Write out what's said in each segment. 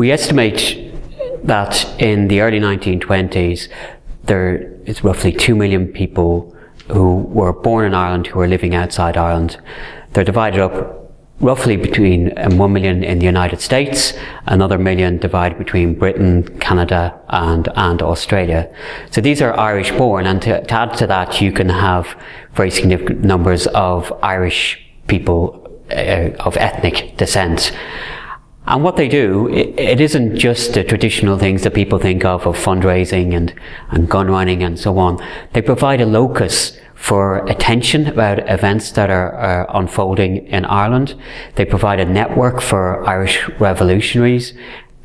we estimate that in the early 1920s, there is roughly 2 million people who were born in Ireland who are living outside Ireland. They're divided up roughly between 1 million in the United States, another million divided between Britain, Canada and Australia. So these are Irish born, and to add to that, you can have very significant numbers of Irish people of ethnic descent. And what they do, it isn't just the traditional things that people think of fundraising and gun running and so on. They provide a locus for attention about events that are unfolding in Ireland. They provide a network for Irish revolutionaries.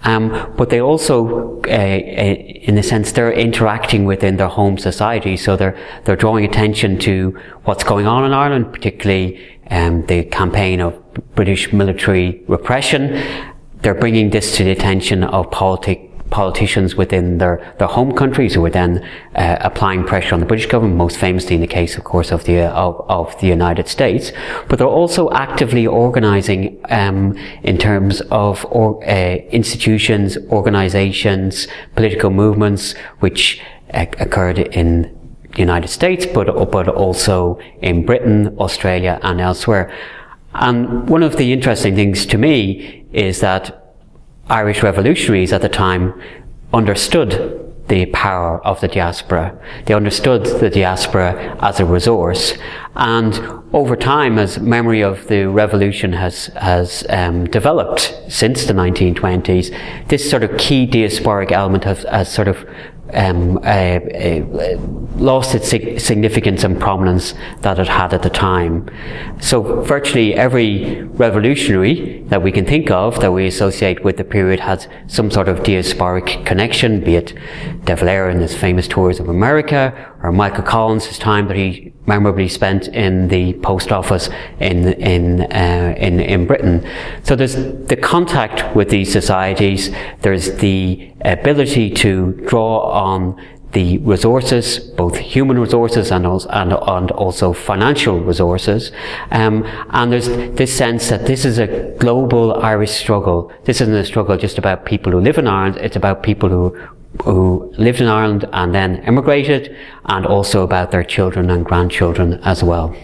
But they also, in a sense, they're interacting within their home society. So they're drawing attention to what's going on in Ireland, particularly the campaign of British military repression. They're bringing this to the attention of politicians within their home countries, who are then applying pressure on the British government, most famously in the case, of course, of the United States. But they're also actively organising in terms of institutions, organisations, political movements, which occurred in the United States, but also in Britain, Australia and elsewhere. And one of the interesting things to me is that Irish revolutionaries at the time understood the power of the diaspora. They understood the diaspora as a resource. And over time, as memory of the revolution has developed since the 1920s, this sort of key diasporic element has sort of lost its significance and prominence that it had at the time. So virtually every revolutionary that we can think of, that we associate with the period, has some sort of diasporic connection, be it De Valera and his famous tours of America, or Michael Collins, his time that he memorably spent in the post office in Britain. So there's the contact with these societies, there's the ability to draw on the resources, both human resources and also financial resources, and there's this sense that this is a global Irish struggle. This isn't a struggle just about people who live in Ireland, it's about people who lived in Ireland and then emigrated, and also about their children and grandchildren as well.